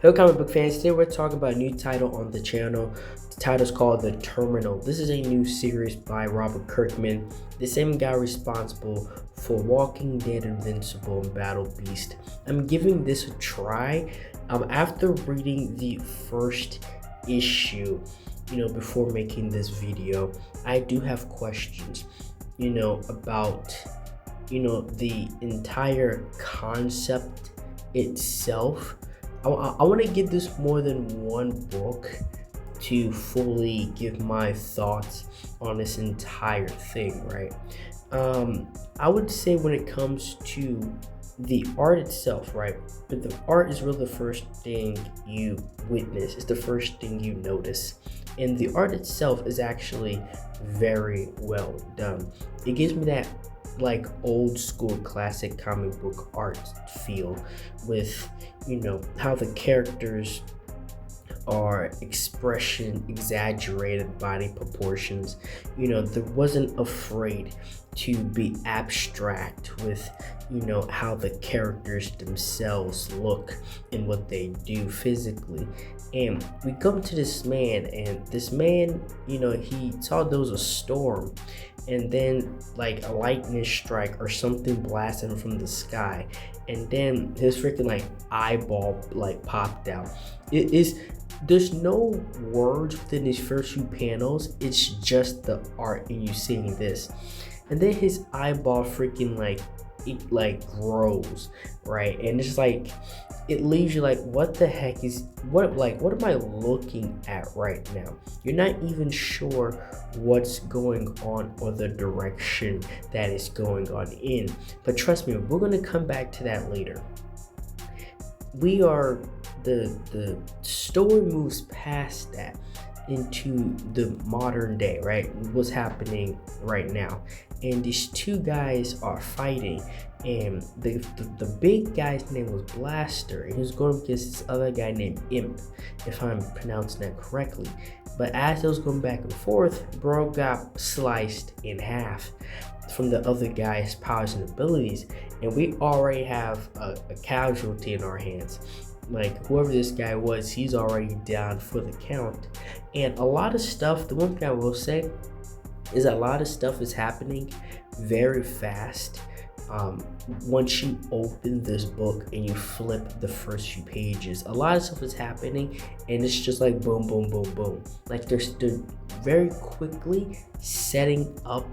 Hello comic book fans, today we're talking about a new title on the channel. The title is called The Terminal. This is a new series by Robert Kirkman, the same guy responsible for Walking Dead, Invincible, and Battle Beast. I'm giving this a try after reading the first issue, before making this video. I do have questions, about, the entire concept itself. I want to give this more than one book to fully give my thoughts on this entire thing, right? I would say when it comes to the art itself, right? But the art is really the first thing you witness. It's the first thing you notice. And the art itself is actually very well done. It gives me that like old school classic comic book art feel with how the characters are expression, exaggerated body proportions. There wasn't afraid to be abstract with how the characters themselves look and what they do physically. And we come to this man, and this man, he saw there was a storm, and then like a lightning strike or something blasted him from the sky, and then his freaking like eyeball like popped out. There's no words within these first few panels. It's just the art and you seeing this, and then his eyeball freaking it grows, right? And it's like it leaves you like, what the heck is what am I looking at right now? You're not even sure what's going on or the direction that is going on in. But trust me, we're going to come back to that later. The story moves past that into the modern day, right? What's happening right now, and these two guys are fighting, and the big guy's name was Blaster, and he was going against this other guy named Imp, if I'm pronouncing that correctly. But as it was going back and forth, bro got sliced in half from the other guy's powers and abilities, and we already have a casualty in our hands. Like whoever this guy was, he's already down for the count. And a lot of stuff, the one thing I will say is a lot of stuff is happening very fast. Once you open this book and you flip the first few pages, a lot of stuff is happening, and it's just like boom, boom, boom, boom. Like they're very quickly setting up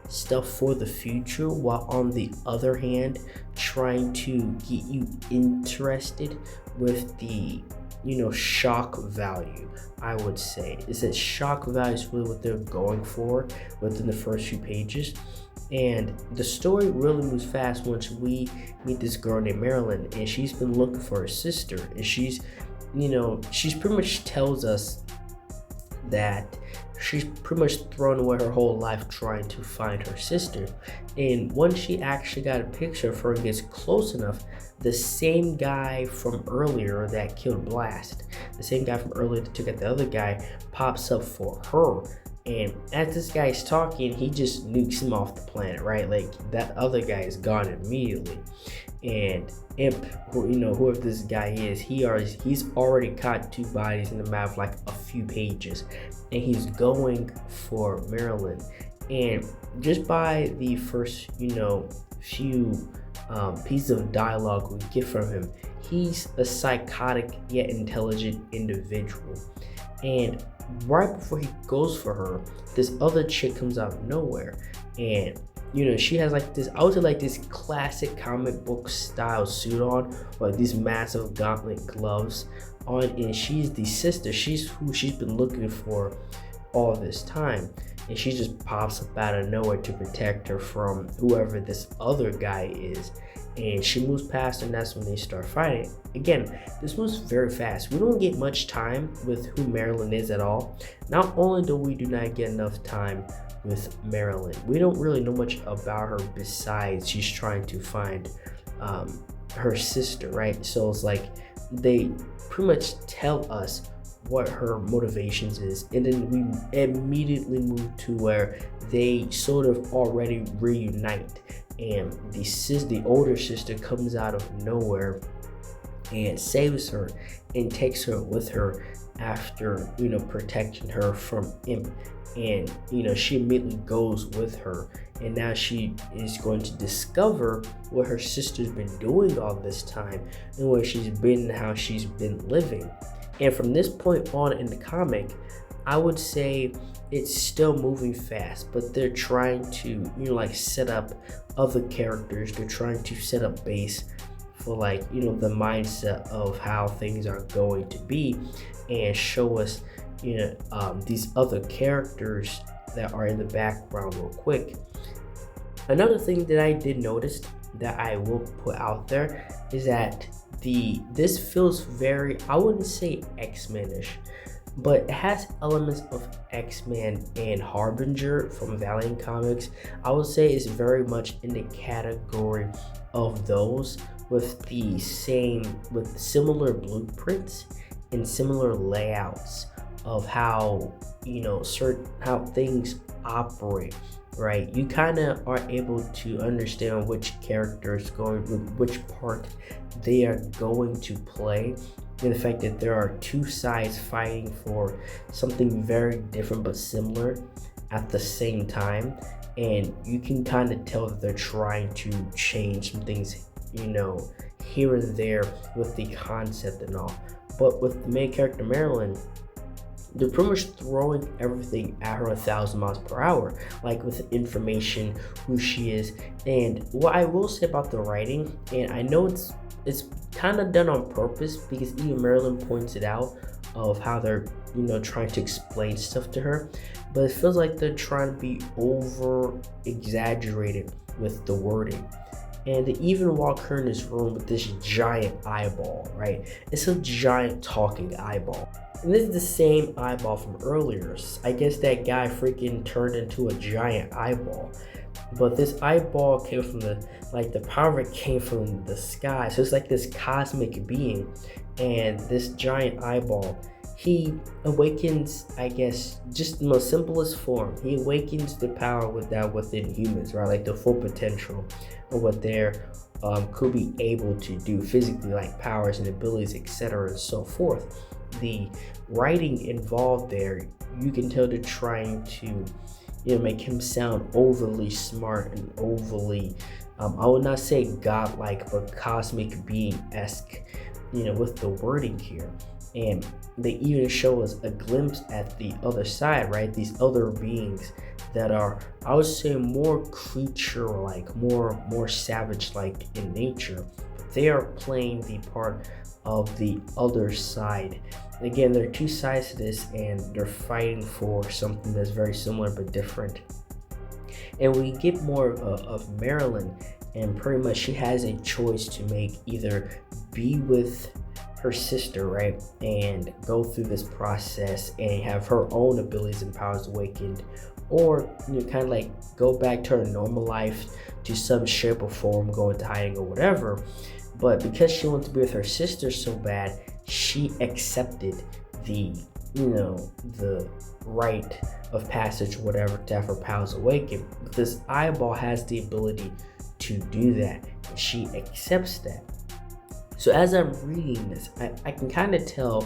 stuff for the future, while on the other hand trying to get you interested with the shock value. I would say is that shock value is really what they're going for within the first few pages. And the story really moves fast once we meet this girl named Marilyn, and she's been looking for her sister, and she's pretty much tells us that she's pretty much thrown away her whole life trying to find her sister. And once she actually got a picture of her and gets close enough, the same guy from earlier that killed Blast, the same guy from earlier that took out the other guy, pops up for her. And as this guy's talking, he just nukes him off the planet, right? Like that other guy is gone immediately. And Imp, whoever this guy is, he's already caught two bodies in the map of like a few pages, and he's going for Marilyn. And just by the first few pieces of dialogue we get from him, he's a psychotic yet intelligent individual. And right before he goes for her, this other chick comes out of nowhere, and she has like this, I would say like this classic comic book style suit on, like these massive gauntlet gloves on, and she's the sister. She's who she's been looking for all this time, and she just pops up out of nowhere to protect her from whoever this other guy is. And she moves past, and that's when they start fighting. Again, this moves very fast. We don't get much time with who Marilyn is at all. Not only do we do not get enough time with Marilyn, we don't really know much about her besides she's trying to find her sister, right? So it's like they pretty much tell us what her motivations is, and then we immediately move to where they sort of already reunite, and the older sister comes out of nowhere and saves her and takes her with her after, protecting her from Imp. And, she immediately goes with her. And now she is going to discover what her sister's been doing all this time and where she's been and how she's been living. And from this point on in the comic, I would say it's still moving fast, but they're trying to, set up other characters. They're trying to set up base for the mindset of how things are going to be and show us, these other characters that are in the background real quick. Another thing that I did notice that I will put out there is that this feels very, I wouldn't say X-Men-ish, but it has elements of X-Men and Harbinger from Valiant Comics. I would say it's very much in the category of those with similar blueprints and similar layouts of how, how things operate, right? You kind of are able to understand which character is going, which part they are going to play, and the fact that there are two sides fighting for something very different but similar at the same time. And you can kind of tell that they're trying to change some things, here and there with the concept and all. But with the main character Marilyn, they're pretty much throwing everything at her 1,000 miles per hour, like with information, who she is. And what I will say about the writing, and I know it's kind of done on purpose, because even Marilyn points it out of how they're, trying to explain stuff to her, but it feels like they're trying to be over exaggerated with the wording. And they even walk her in this room with this giant eyeball, right? It's a giant talking eyeball. And this is the same eyeball from earlier. I guess that guy freaking turned into a giant eyeball. But this eyeball came from the power of it came from the sky. So it's like this cosmic being. And this giant eyeball, he awakens, I guess, just in the most simplest form. He awakens the power within humans, right? Like the full potential of what they're could be able to do physically, like powers and abilities, etc. and so forth. The writing involved there, you can tell they're trying to, make him sound overly smart and overly, I would not say godlike, but cosmic being-esque, with the wording here. And they even show us a glimpse at the other side, right? These other beings that are, I would say, more creature-like, more savage-like in nature. They are playing the part of the other side. Again, there are two sides to this, and they're fighting for something that's very similar but different. And we get more of Marilyn, and pretty much she has a choice to make: either be with her sister, right, and go through this process and have her own abilities and powers awakened, or kind of like go back to her normal life to some shape or form, go into hiding or whatever. But because she wanted to be with her sister so bad, she accepted the rite of passage, whatever, to have her powers awakened. But this eyeball has the ability to do that, and she accepts that. So as I'm reading this, I can kind of tell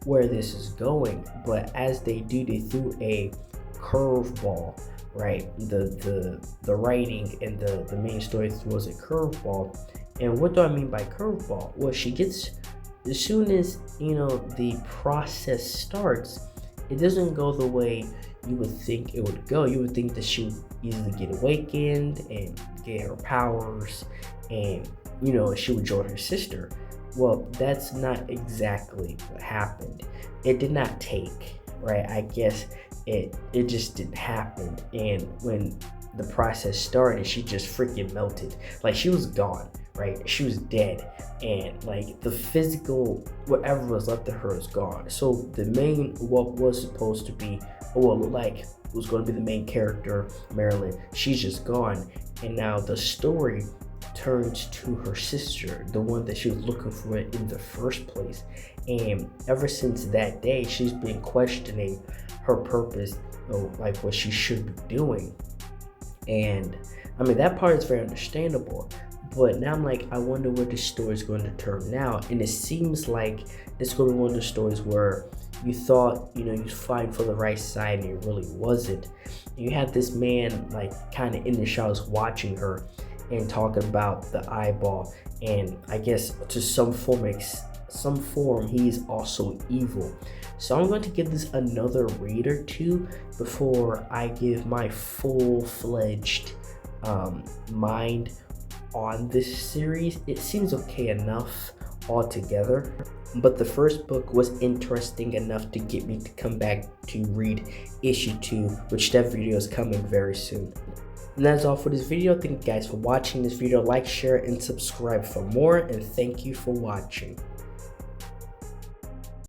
where this is going, but as they do, they threw a curveball, right? The writing and the main story throws a curveball. And what do I mean by curveball? Well, she gets, as soon as the process starts, it doesn't go the way you would think it would go. You would think that she would easily get awakened and get her powers, and she would join her sister. Well, that's not exactly what happened. It did not take, right? I guess it just didn't happen. And when the process started, she just freaking melted. Like, she was gone, right? She was dead, and like the physical, whatever was left of her is gone. So the main, what was supposed to be, or what looked like was going to be the main character, Marilyn, she's just gone. And now the story turns to her sister, the one that she was looking for in the first place. And ever since that day, she's been questioning her purpose, like what she should be doing. And I mean, that part is very understandable. But now I'm like, I wonder where the story is going to turn now. And it seems like it's going to be one of the stories where you thought, you was fighting for the right side and it really wasn't. You had this man like kind of in the shadows watching her and talking about the eyeball, and I guess to some form he's also evil. So I'm going to give this another read or two before I give my full-fledged mind on this series. It seems okay enough altogether, but the first book was interesting enough to get me to come back to read issue 2, which that video is coming very soon. And that's all for this video. Thank you guys for watching this video. Like, share, and subscribe for more, and thank you for watching.